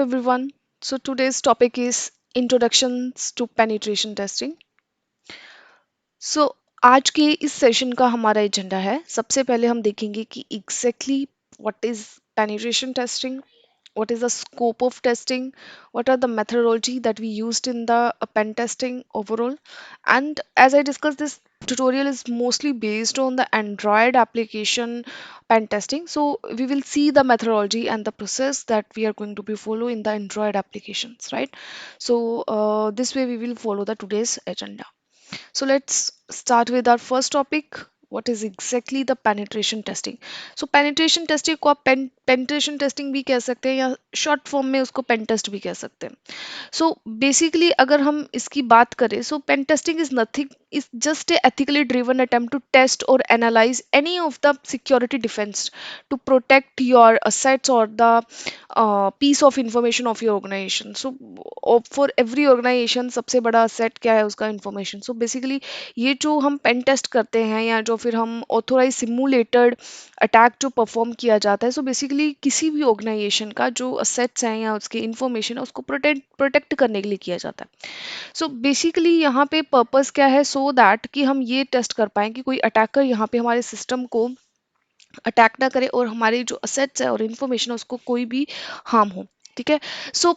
everyone. So today's topic is introductions to penetration testing. सो आज के इस सेशन का हमारा एजेंडा है सबसे पहले हम देखेंगे कि exactly what is penetration testing, what is the scope of testing, what are the methodology that we used in the pen testing overall. And as I discussed, this tutorial is mostly based on the Android application pen testing, so we will see the methodology and the process that we are going to be follow in the Android applications, right? So this way we will follow the today's agenda. So let's start with our first topic. What is exactly the penetration testing? So penetration testing को आप penetration testing भी कह सकते हैं या short form में उसको pen test भी कह सकते हैं. So basically अगर हम इसकी बात करें, so pen testing is nothing, is just a ethically driven attempt to test or analyze any of the security defense to protect your assets or the piece of information of your organization. So for every organization सबसे बड़ा asset क्या है उसका information. So basically ये जो हम pen test करते हैं या जो फिर हम ऑथोराइज सिमुलेटेड अटैक जो परफॉर्म किया जाता है, सो बेसिकली किसी भी ऑर्गेनाइजेशन का जो असेट्स हैं या उसके इंफॉर्मेशन है उसको प्रोटेक्ट करने के लिए किया जाता है. सो बेसिकली यहाँ पे पर्पस क्या है, सो दैट कि हम ये टेस्ट कर पाएँ कि कोई अटैकर यहाँ पे हमारे सिस्टम को अटैक ना करे और हमारे जो असेट्स है और इन्फॉर्मेशन है उसको कोई भी हार्म हो. ठीक है. सो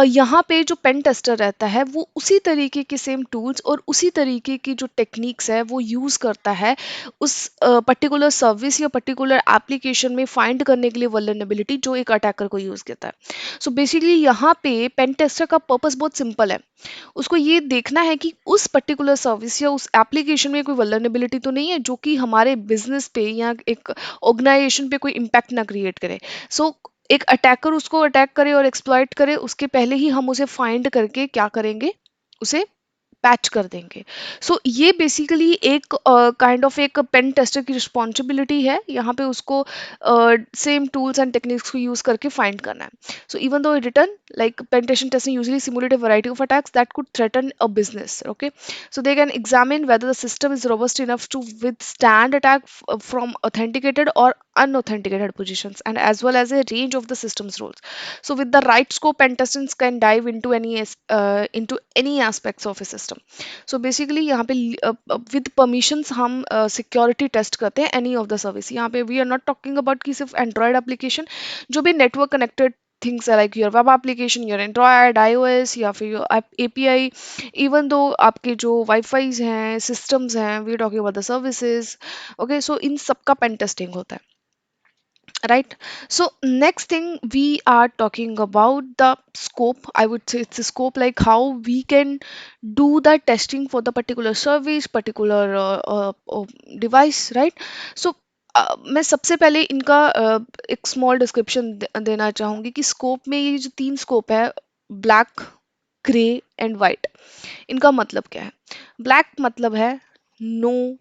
यहाँ पे जो पेन टेस्टर रहता है वो उसी तरीके के सेम टूल्स और उसी तरीके की जो टेक्निक्स है वो यूज़ करता है उस पर्टिकुलर सर्विस या पर्टिकुलर एप्लीकेशन में फाइंड करने के लिए वल्नरेबिलिटी जो एक अटैकर को यूज़ करता है. सो बेसिकली यहाँ पे पेन टेस्टर का पर्पस बहुत सिंपल है. उसको ये देखना है कि उस पर्टिकुलर सर्विस या उस एप्लीकेशन में कोई वल्नरेबिलिटी तो नहीं है जो कि हमारे बिजनेस पे या एक ऑर्गेनाइजेशन पे कोई इम्पैक्ट ना क्रिएट करे. सो एक अटैकर उसको अटैक करे और एक्सप्लॉइट करे उसके पहले ही हम उसे फाइंड करके क्या करेंगे, उसे पैच कर देंगे. सो ये बेसिकली एक काइंड ऑफ एक पेन टेस्टर की रिस्पॉन्सिबिलिटी है यहाँ पे उसको सेम टूल्स एंड टेक्निक्स को यूज करके फाइंड करना है. So even though return like pen testing usually simulate a variety of attacks that could threaten a business. Okay, so they can examine whether the system is robust enough to withstand attack from authenticated or unauthenticated positions and as well as a range of the system's roles. So with the right scope, pen testers can dive into any aspects of a system. So basically यहाँ पे with permissions हम security test करते हैं any of the service. यहाँ पे we are not talking about कि सिर्फ Android application, जो भी network connected things are like your web application, your Android, iOS या फिर your API, even though आपके जो Wi-Fi हैं, systems हैं, we are talking about the services. Okay, so इन सबका pen testing होता है. Right. So next thing we are talking about the scope. I would say it's a scope like how we can do the testing for the particular service, particular device, right? So मैं सबसे पहले इनका एक small description देना चाहूंगी कि scope में ये जो तीन स्कोप है, ब्लैक, ग्रे एंड वाइट, इनका मतलब क्या है. ब्लैक मतलब है नो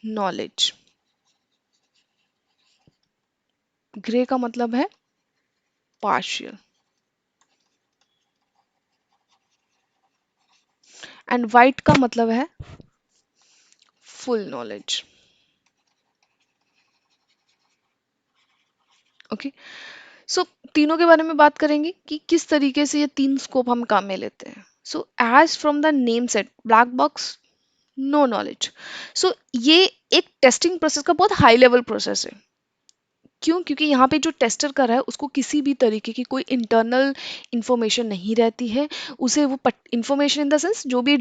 नॉलेज, ग्रे का मतलब है पार्शियल एंड वाइट का मतलब है फुल नॉलेज. ओके. सो तीनों के बारे में बात करेंगे कि किस तरीके से ये तीन स्कोप हम काम में लेते हैं. So as from the name set, black box, no knowledge. So ये एक टेस्टिंग प्रोसेस का बहुत हाई लेवल प्रोसेस है. क्यों? क्योंकि यहाँ पे जो टेस्टर कर रहा है उसको किसी भी तरीके की कोई इंटरनल इंफॉर्मेशन नहीं रहती है. उसे वो इंफॉर्मेशन इन द सेंस जो भी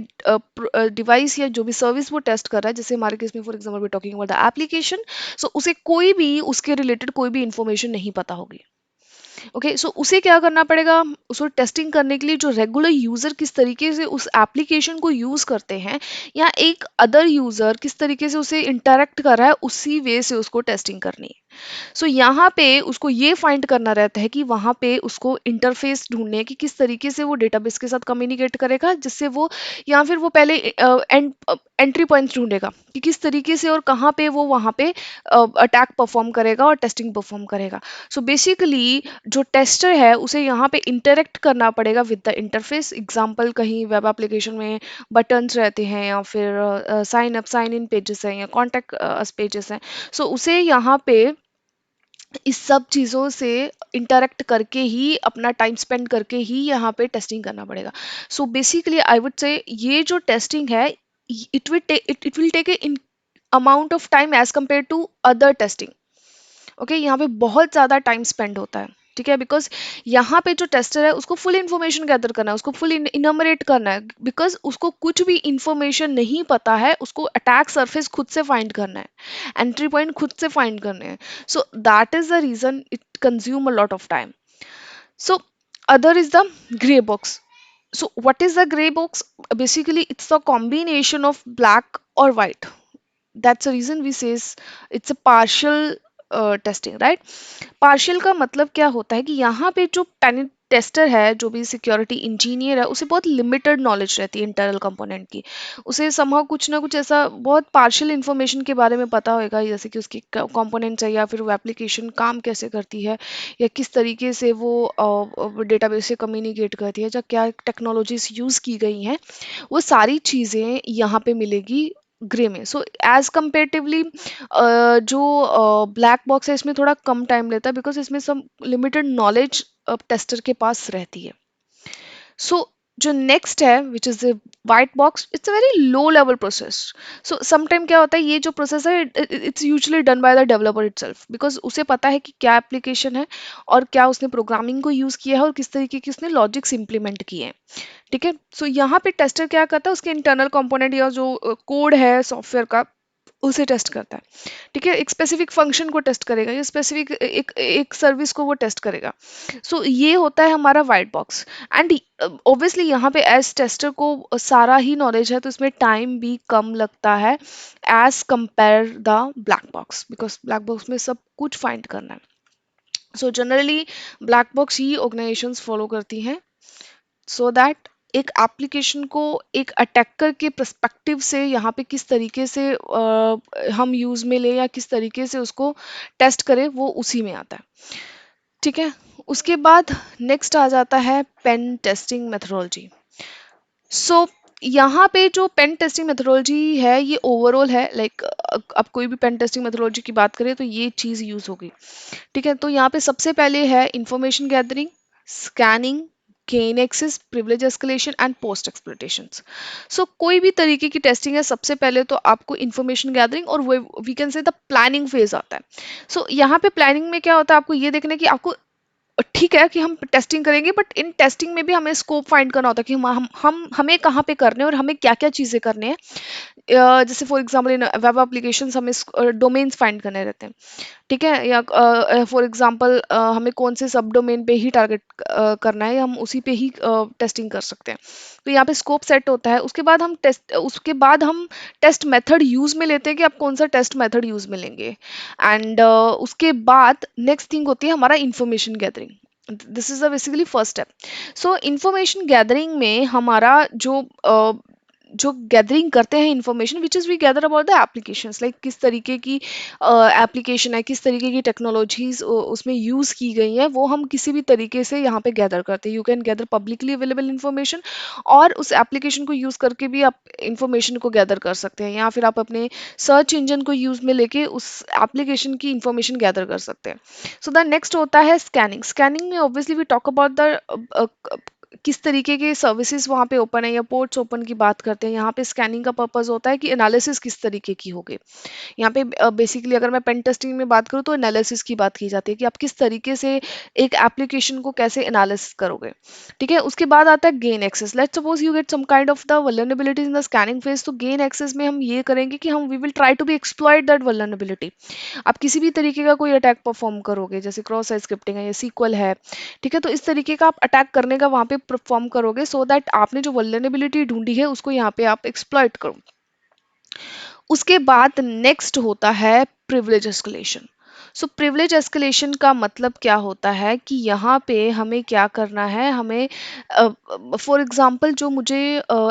डिवाइस या जो भी सर्विस वो टेस्ट कर रहा है, जैसे हमारे केस में for example we talking about the application, so उसे कोई भी उसके रिलेटेड कोई भी इंफॉर्मेशन नहीं पता होगी. ओके. सो उसे क्या करना पड़ेगा, उसको टेस्टिंग करने के लिए जो रेगुलर यूजर किस तरीके से उस एप्लीकेशन को यूज करते हैं या एक अदर यूजर किस तरीके से उसे इंटरेक्ट कर रहा है, उसी वे से उसको टेस्टिंग करनी है. सो यहाँ पे उसको ये फाइंड करना रहता है कि वहाँ पे उसको इंटरफेस ढूंढने हैं कि किस तरीके से वो डेटाबेस के साथ कम्युनिकेट करेगा, जिससे वो या फिर वो पहले एंट्री पॉइंट्स ढूंढेगा कि किस तरीके से और कहाँ पे वो वहाँ पे अटैक परफॉर्म करेगा और टेस्टिंग परफॉर्म करेगा. सो बेसिकली जो टेस्टर है उसे यहाँ पे इंटरेक्ट करना पड़ेगा विद द इंटरफेस. एग्जांपल कहीं वेब एप्लीकेशन में बटन्स रहते हैं या फिर sign up sign in pages हैं या कॉन्टैक्ट अस पेजेस हैं. सो उसे यहाँ पे इस सब चीज़ों से इंटरेक्ट करके ही, अपना टाइम स्पेंड करके ही यहाँ पे टेस्टिंग करना पड़ेगा। So basically I would say ये जो टेस्टिंग है, it will take a amount of time as compare to other testing. Okay, यहाँ पे बहुत ज़्यादा टाइम स्पेंड होता है। ठीक है, बिकॉज यहाँ पे जो टेस्टर है उसको फुल इंफॉर्मेशन गैदर करना है, उसको फुल इनमरेट करना है, बिकॉज उसको कुछ भी इंफॉर्मेशन नहीं पता है, उसको अटैक सरफेस खुद से फाइंड करना है, एंट्री पॉइंट खुद से फाइंड करने हैं। So that is the reason it consume a lot of time. So other is the gray box. So what is the gray box? Basically, it's a combination of black or white. That's the reason we says it's a partial testing, right? Partial का मतलब क्या होता है कि यहाँ पे जो पेनिट tester है, जो भी सिक्योरिटी इंजीनियर है, उसे बहुत लिमिटेड नॉलेज रहती है इंटरनल कंपोनेंट की। उसे समहाउ कुछ ना कुछ ऐसा बहुत पार्शियल इंफॉर्मेशन के बारे में पता होगा, जैसे कि उसकी कंपोनेंट्स है, या फिर वो एप्लीकेशन काम कैसे करती है, या किस तरीके से वो डेटाबेस से कम्युनिकेट करती है, या क्या टेक्नोलॉजीज यूज़ की गई हैं, वो सारी चीज़ें यहाँ पे मिलेगी ग्रे में। सो एज कंपेरेटिवली जो ब्लैक बॉक्स है, इसमें थोड़ा कम टाइम लेता है, बिकॉज इसमें सब लिमिटेड नॉलेज टेस्टर के पास रहती है। सो जो नेक्स्ट है which is white box, it's a very low level process. So sometime क्या होता है, ये जो प्रोसेस है it's usually done by the developer itself, because उसे पता है कि क्या एप्लीकेशन है, और क्या उसने प्रोग्रामिंग को यूज किया है, और किस तरीके की उसने लॉजिक्स इंप्लीमेंट किए हैं। ठीक है, सो यहाँ पे टेस्टर क्या करता है, उसके इंटरनल कंपोनेंट या जो कोड है सॉफ्टवेयर का, उसे टेस्ट करता है। ठीक है, एक स्पेसिफिक फंक्शन को टेस्ट करेगा, या स्पेसिफिक एक एक सर्विस को वो टेस्ट करेगा। सो ये होता है हमारा वाइट बॉक्स। एंड ऑब्वियसली यहाँ पे एज टेस्टर को सारा ही नॉलेज है, तो इसमें टाइम भी कम लगता है as compare the black box, because black box में सब कुछ फाइंड करना है। सो जनरली ब्लैक बॉक्स ही ऑर्गेनाइजेशंस फॉलो करती हैं, सो दैट एक एप्लीकेशन को एक अटैकर के पर्सपेक्टिव से यहाँ पे किस तरीके से हम यूज़ में लें, या किस तरीके से उसको टेस्ट करें, वो उसी में आता है। ठीक है, उसके बाद नेक्स्ट आ जाता है पेन टेस्टिंग मेथोडोलॉजी। सो यहाँ पे जो पेन टेस्टिंग मेथोडोलॉजी है, ये ओवरऑल है, लाइक अब कोई भी पेन टेस्टिंग मेथोडोलॉजी की बात करें तो ये चीज़ यूज़ होगी। ठीक है, तो यहाँ पे सबसे पहले है information gathering, scanning, gain access, privilege escalation and post exploitation. So कोई भी तरीके की टेस्टिंग है, सबसे पहले तो आपको इंफॉर्मेशन गैदरिंग और we can say the planning phase आता है। सो यहाँ पे प्लानिंग में क्या होता है, आपको ये देखना है कि आपको ठीक है कि हम टेस्टिंग करेंगे, बट इन टेस्टिंग में भी हमें स्कोप फाइंड करना होता है कि हम हमें कहाँ पे करने हैं और हमें क्या क्या चीज़ें करने हैं। जैसे for example in web applications हमें डोमेन्स फाइंड करने रहते हैं। ठीक है, या फॉर एग्जांपल हमें कौन से सब डोमेन पे ही टारगेट करना है, हम उसी पे ही टेस्टिंग कर सकते हैं। तो यहाँ पे स्कोप सेट होता है, उसके बाद हम टेस्ट मेथड यूज़ में लेते हैं कि आप कौन सा टेस्ट मेथड यूज़ में लेंगे। एंड उसके बाद नेक्स्ट थिंग होती है हमारा information gathering. This is a basically first step. So information gathering में हमारा जो गैदरिंग करते हैं information, which is we gather about the applications, like किस तरीके की एप्लीकेशन है, किस तरीके की टेक्नोलॉजीज उसमें यूज़ की गई हैं, वो हम किसी भी तरीके से यहाँ पे गैदर करते हैं। You can gather publicly available information, और उस एप्लीकेशन को यूज़ करके भी आप इंफॉर्मेशन को गैदर कर सकते हैं, या फिर आप अपने सर्च इंजन को यूज़ में लेके उस एप्लीकेशन की इंफॉर्मेशन गैदर कर सकते हैं। सो द नेक्स्ट होता है स्कैनिंग। स्कैनिंग में obviously we talk about the किस तरीके के सर्विसेज वहाँ पे ओपन है, या पोर्ट्स ओपन की बात करते हैं। यहाँ पे स्कैनिंग का पर्पस होता है कि एनालिसिस किस तरीके की होगी। यहाँ पे बेसिकली अगर मैं पेन टेस्टिंग में बात करूँ तो एनालिसिस की बात की जाती है कि आप किस तरीके से एक एप्लीकेशन को कैसे एनालिसिस करोगे। ठीक है, उसके बाद आता है gain access. Let's suppose you get some kind of the vulnerabilities in the scanning phase, तो गेन एक्सेस में हम ये करेंगे कि हम we will try to be exploit that vulnerability. आप किसी भी तरीके का कोई अटैक परफॉर्म करोगे, जैसे क्रॉस साइट स्क्रिप्टिंग है या सीक्वल है, ठीक है, तो इस तरीके का आप अटैक करने का वहां पे परफॉर्म करोगे, सो दैट आपने जो वल्नरेबिलिटी ढूंढी है उसको यहाँ पे आप एक्सप्लॉइट करो। उसके बाद नेक्स्ट होता है प्रिविलेज एस्केलेशन। सो प्रिविलेज एस्केलेशन का मतलब क्या होता है कि यहाँ पे हमें क्या करना है, हमें फॉर एग्जांपल जो मुझे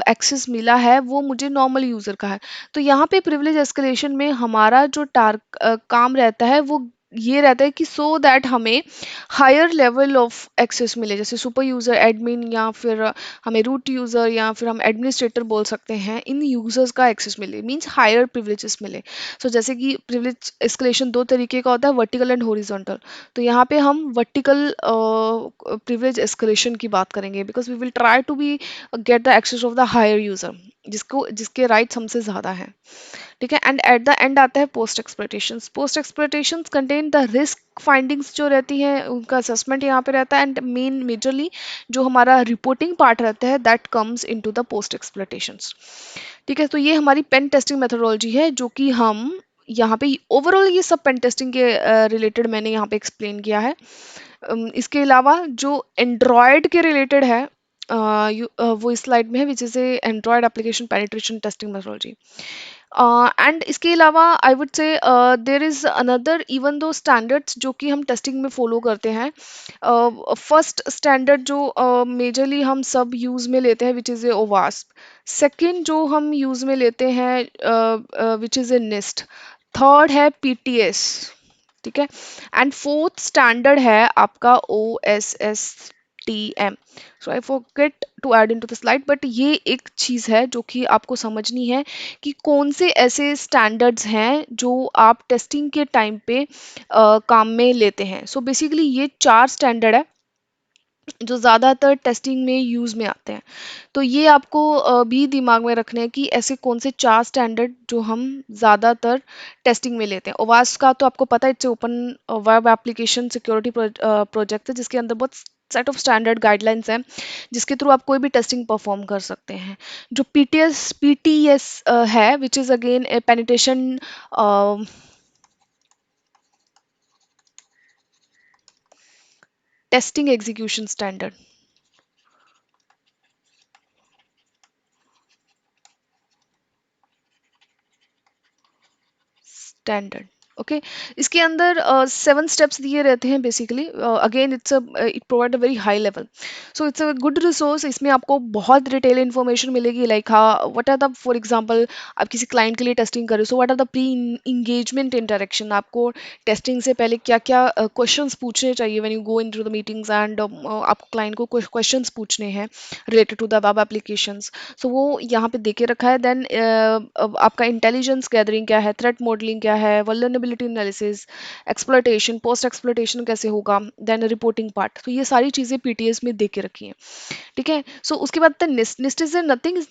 एक्सेस मिला है वो मुझे नॉर्मल यूज़र का है, तो यहाँ पे प्रिविलेज एस्केलेशन में हमारा जो काम रहता है वो ये रहता है कि सो दैट हमें हायर लेवल ऑफ एक्सेस मिले, जैसे सुपर यूज़र, एडमिन, या फिर हमें रूट यूज़र, या फिर हम एडमिनिस्ट्रेटर बोल सकते हैं, इन यूज़र्स का एक्सेस मिले, मींस हायर प्रिविलेजेस मिले। सो जैसे कि प्रिविलेज एस्केलेशन दो तरीके का होता है, वर्टिकल एंड हॉरिजॉन्टल। तो यहाँ पे हम वर्टिकल प्रिविलेज एस्केलेशन की बात करेंगे, because we will try to be get the access of the higher user, जिसको जिसके राइट्स हमसे ज़्यादा हैं। ठीक है, एंड एट द एंड आता है post exploitations. Post exploitations contain the risk findings जो रहती हैं, उनका असेसमेंट यहाँ पे रहता है, एंड मेजरली जो हमारा रिपोर्टिंग पार्ट रहता है, that comes into the post exploitations. ठीक है, तो ये हमारी पेन टेस्टिंग मेथोडोलॉजी है, जो कि हम यहाँ पे ओवरऑल ये सब पेन टेस्टिंग के रिलेटेड मैंने यहाँ पे एक्सप्लेन किया है। इसके अलावा जो एंड्रॉयड के रिलेटेड है, वो इस स्लाइड में है, which is A Android application penetration testing methodology. And इसके अलावा I would say there is another, even though standards जो कि हम टेस्टिंग में फॉलो करते हैं। फर्स्ट स्टैंडर्ड जो मेजरली हम सब यूज़ में लेते हैं, विच इज़ ए ओवास्प। सेकंड जो हम यूज़ में लेते हैं, which is a NIST. Third है पीटीएस। ठीक है, एंड फोर्थ स्टैंडर्ड है आपका OSSTM। So I forget to add into the slide, but ये एक चीज़ है जो कि आपको समझनी है कि कौन से ऐसे स्टैंडर्ड्स हैं जो आप टेस्टिंग के टाइम पे काम में लेते हैं। सो बेसिकली ये चार स्टैंडर्ड है जो ज़्यादातर टेस्टिंग में यूज़ में आते हैं। तो ये आपको भी दिमाग में रखना है कि ऐसे कौन से चार स्टैंडर्ड जो हम ज़्यादातर टेस्टिंग में लेते हैं। ओवास का तो आपको पता है, it's open web application security project है, जिसके अंदर बहुत सेट ऑफ स्टैंडर्ड गाइडलाइंस हैं, जिसके थ्रू आप कोई भी टेस्टिंग परफॉर्म कर सकते हैं। जो पीटीएस है, which is again a penetration testing execution standard. Standard, okay. इसके अंदर 7 स्टेप्स दिए रहते हैं basically. Again it provide a very high level, so it's a good resource. इसमें आपको बहुत डिटेल इन्फॉर्मेशन मिलेगी, like what are the, for example आप किसी क्लाइंट के लिए टेस्टिंग कर रहे हो, so what are the pre engagement interaction, आपको टेस्टिंग से पहले क्या क्या क्वेश्चंस पूछने चाहिए when you go into the meetings, and आपको क्लाइंट को कुछ क्वेश्चंस पूछने हैं related to the web applications. So वो यहाँ पे देके रखा है। देन आपका इंटेलिजेंस गैदरिंग क्या है, थ्रेट मॉडलिंग क्या है, vulnerability analysis, exploitation, post exploitation कैसे होगा, देन रिपोर्टिंग पार्ट। तो ये सारी चीज़ें पीटीएस में दे के रखी हैं। ठीक है, सो उसके बाद the NIST. NIST is nothing, is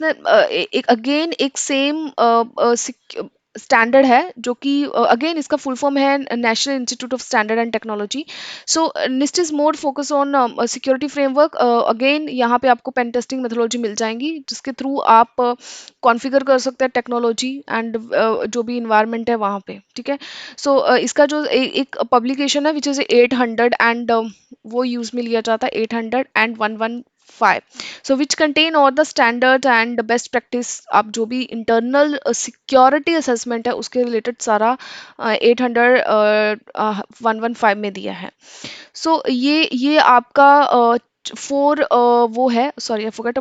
एक अगेन एक सेम स्टैंडर्ड है, जो कि अगेन इसका फुल फॉर्म है National Institute of Standard and Technology. So NIST is more focus on security framework. Again यहाँ पे आपको पेन टेस्टिंग मेथोडोलॉजी मिल जाएंगी, जिसके थ्रू आप कॉन्फ़िगर कर सकते हैं टेक्नोलॉजी एंड जो भी इन्वायरमेंट है वहाँ पे। ठीक है, सो इसका जो एक पब्लिकेशन है, विच इज़ 800, एंड वो यूज़ में लिया जाता है 800 and 115, so which contain all the standards and best practice. आप जो भी इंटरनल सिक्योरिटी असेसमेंट है उसके रिलेटेड सारा 800 115 में दिया है। सो ये आपका फोर वो है, sorry I forget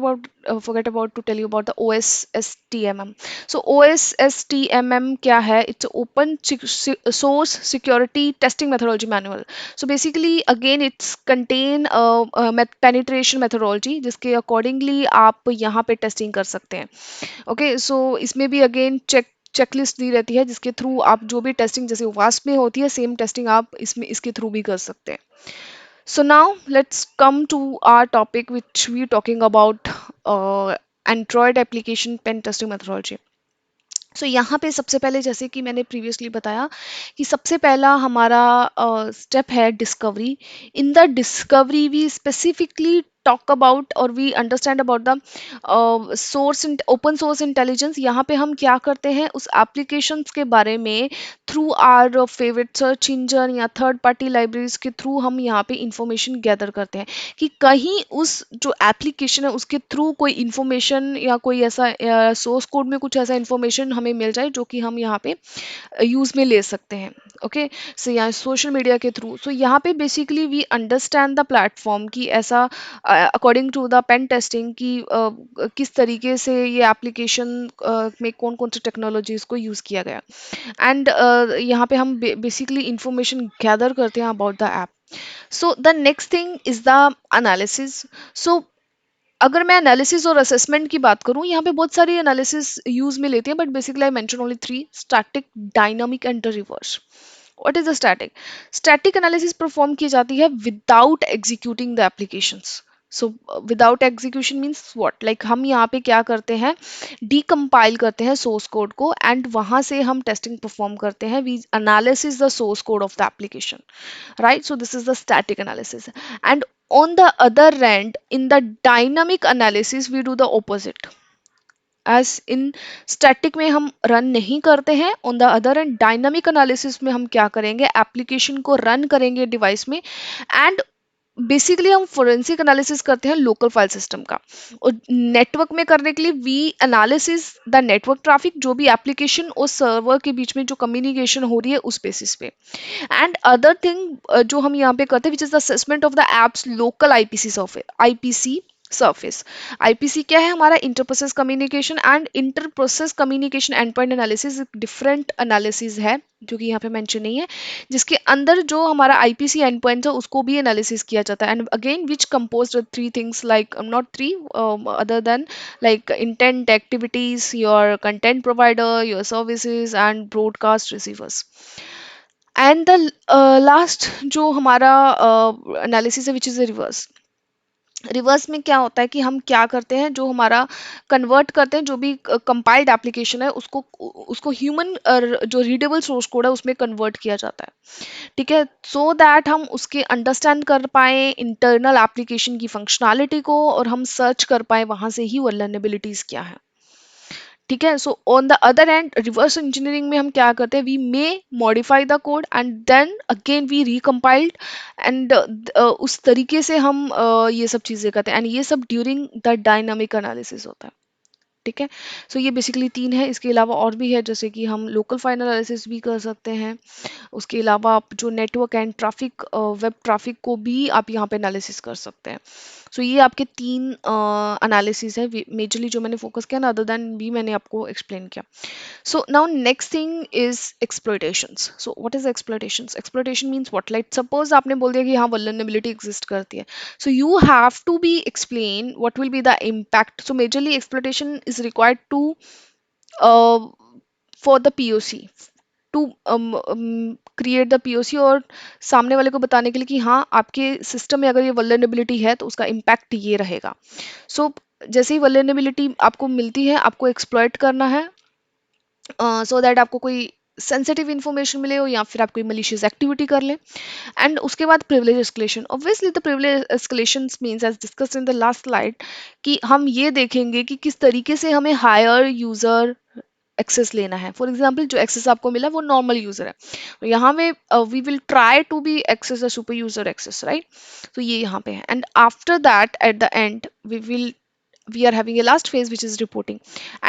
about to tell you about the OSSTMM। So OSSTMM क्या है? It's open source security testing methodology manual. So basically again it's contain penetration methodology, जिसके अकॉर्डिंगली आप यहाँ पे टेस्टिंग कर सकते हैं। ओके, सो इसमें भी अगेन चेकलिस्ट दी रहती है, जिसके थ्रू आप जो भी टेस्टिंग जैसे वास्प में होती है, सेम टेस्टिंग आप इसमें इसके थ्रू भी कर सकते हैं। So now let's come to our topic, which we're talking about Android application pen testing methodology. सो यहाँ पे सबसे पहले, जैसे कि मैंने प्रीवियसली बताया, कि सबसे पहला हमारा स्टेप है discovery. In the discovery we specifically talk about और we understand about the source, open source intelligence. यहाँ पे हम क्या करते हैं, उस एप्लीकेशंस के बारे में through are favourite search engine या थर्ड पार्टी लाइब्रेरीज के थ्रू हम यहाँ पे इंफॉर्मेशन गैदर करते हैं, कि कहीं उस जो एप्लीकेशन है उसके थ्रू कोई इंफॉर्मेशन या कोई ऐसा सोर्स कोड में कुछ ऐसा इंफॉर्मेशन हमें मिल जाए जो कि हम यहाँ पे यूज़ में ले सकते हैं। ओके, सो यहाँ सोशल मीडिया के थ्रू। सो यहाँ पे basically we understand the platform, कि ऐसा according to the pen testing कि किस तरीके से ये एप्लीकेशन में कौन कौन सी टेक्नोलॉजीज को यूज़ किया गया। एंड यहाँ पे हम बेसिकली इंफॉर्मेशन गैदर करते हैं about the app. So the next thing is the analysis. सो अगर मैं एनालिसिस और असेसमेंट की बात करूं, यहाँ पे बहुत सारी एनालिसिस यूज में लेती हैं, but basically I mention only three: static, dynamic and reverse. What is the static? Static analysis perform की जाती है without executing the applications. So without execution means what, like हम यहाँ पे क्या करते हैं, डीकम्पाइल करते हैं सोर्स कोड को एंड वहां से हम टेस्टिंग परफॉर्म करते हैं। We analysis the source code of the application, right? So this is the static analysis. And on the other end, in the dynamic analysis we do the opposite. As in static में हम run नहीं करते हैं, on the other end dynamic analysis में हम क्या करेंगे, application को रन करेंगे डिवाइस में। एंड बेसिकली हम फोरेंसिक एनालिसिस करते हैं लोकल फाइल सिस्टम का, और नेटवर्क में करने के लिए we analysis the network traffic, जो भी एप्लीकेशन और सर्वर के बीच में जो कम्युनिकेशन हो रही है उस बेसिस पे। एंड अदर थिंग जो हम यहाँ पे करते हैं, which is the assessment of the apps local IPC surface. IPC क्या है हमारा, inter process communication. And inter process communication and point analysis different analysis है जो कि यहाँ पे मेंशन नहीं है, जिसके अंदर जो हमारा आईपीसी एंड पॉइंट है उसको भी एनालिसिस किया जाता है। And again which compose three things, like not three other than like intent activities, your content provider, your services and broadcast receivers. And the last जो हमारा एनालिसिस है विच इज रिवर्स। रिवर्स में क्या होता है कि हम क्या करते हैं, जो हमारा कन्वर्ट करते हैं, जो भी कंपाइल्ड एप्लीकेशन है उसको उसको ह्यूमन जो रीडेबल सोर्स कोड है उसमें कन्वर्ट किया जाता है, ठीक है, सो दैट हम उसके अंडरस्टैंड कर पाए इंटरनल एप्लीकेशन की फंक्शनैलिटी को, और हम सर्च कर पाए वहां से ही वल्नरेबिलिटीज क्या है, ठीक है। So on the other end reverse engineering में हम क्या करते हैं, we may modify the code and then again we recompiled, and उस तरीके से हम ये सब चीज़ें करते हैं, एंड ये सब ड्यूरिंग द डायनामिक एनालिसिस होता है, ठीक है। सो ये बेसिकली तीन है, इसके अलावा और भी है, जैसे कि हम लोकल फाइल एनालिसिस भी कर सकते हैं। उसके अलावा आप जो network and traffic, web traffic को भी आप यहाँ पे एनालिसिस कर सकते हैं। सो ये आपके तीन एनालिसिस है मेजरली जो मैंने फोकस किया ना, अदर देन भी मैंने आपको एक्सप्लेन किया। So now next thing is exploitations. So what is exploitations? Exploitation means what? Like suppose आपने बोल दिया कि हाँ vulnerability exist करती है. So you have to be explain what will be the impact. So majorly exploitation is required to uh, for the POC to create the POC और सामने वाले को बताने के लिए कि हाँ आपके सिस्टम में अगर ये vulnerability है तो उसका impact ये रहेगा. So जैसे ही vulnerability आपको मिलती है, आपको exploit करना है सो दैट आपको कोई सेंसिटिव इन्फॉर्मेशन मिले हो या फिर आप कोई मलिशियस एक्टिविटी कर ले। एंड उसके बाद privilege escalation, obviously the privilege escalation means as discussed in the last slide कि हम ये देखेंगे कि किस तरीके से हमें हायर यूजर एक्सेस लेना है। फॉर एग्जाम्पल जो एक्सेस आपको मिला वो नॉर्मल यूजर है, यहाँ में we will try to be access a super user access, right. तो ये यहाँ पे है, and after that at the end we are having a last phase which is reporting,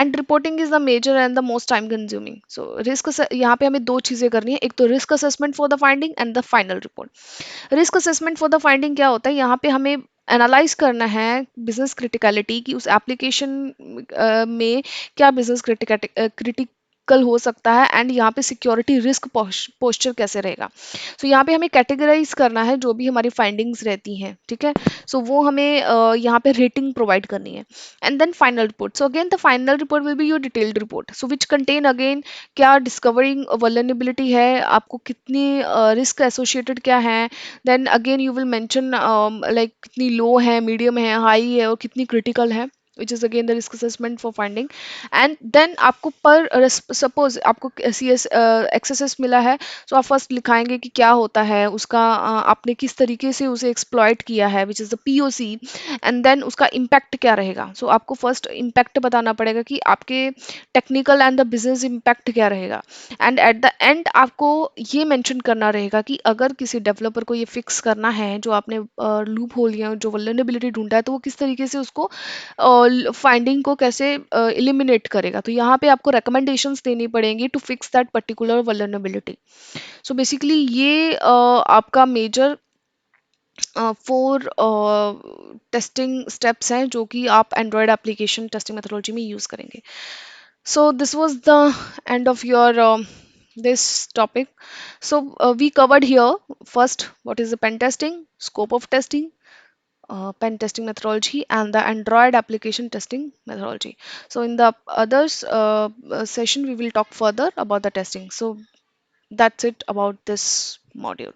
and reporting is the major and the most time consuming. So risk यहाँ पे हमें दो चीजें करनी है, एक तो risk assessment for the finding and the final report. Risk assessment for the finding क्या होता है, यहाँ पे हमें एनालाइज करना है बिजनेस क्रिटिकलिटी की उस एप्लीकेशन में क्या बिजनेस क्रिटिकल हो सकता है, एंड यहाँ पे सिक्योरिटी रिस्क पोस्चर कैसे रहेगा। सो यहाँ पे हमें कैटेगराइज करना है जो भी हमारी फाइंडिंग्स रहती हैं, ठीक है। सो वो हमें यहाँ पे रेटिंग प्रोवाइड करनी है, and then final report. So again the final report will be your detailed report, so which contain again क्या डिस्कवरिंग वल्नरेबिलिटी है, आपको कितनी रिस्क एसोसिएटेड क्या है, then again you will mention like कितनी लो है, मीडियम है, हाई है, और कितनी क्रिटिकल है, which is again the risk assessment for finding. And then आपको पर सपोज आपको सी एस एक्सेस मिला है, तो आप फर्स्ट लिखाएंगे कि क्या होता है उसका, आपने किस तरीके से उसे एक्सप्लॉइट किया है, which is the POC, and then उसका इम्पैक्ट क्या रहेगा। सो आपको फर्स्ट इम्पैक्ट बताना पड़ेगा कि आपके technical and the business impact क्या रहेगा, एंड एट द एंड आपको ये मेंशन करना रहेगा कि अगर किसी डेवलपर को ये फिक्स करना है जो आपने लूप होल या जो वल्नरेबिलिटी ढूंढा है, तो वो किस तरीके से उसको फाइंडिंग को कैसे एलिमिनेट करेगा। तो यहाँ पे आपको रिकमेंडेशंस देनी पड़ेंगी to fix that particular vulnerability. So basically ये आपका मेजर फोर टेस्टिंग स्टेप्स हैं जो कि आप एंड्रॉयड एप्लीकेशन टेस्टिंग मेथोडोलॉजी में यूज़ करेंगे. So this was the end of your this topic. So we covered here first what is the pen testing, scope of testing, pen testing methodology, and the Android application testing methodology. So in the others session we will talk further about the testing. So that's it about this module.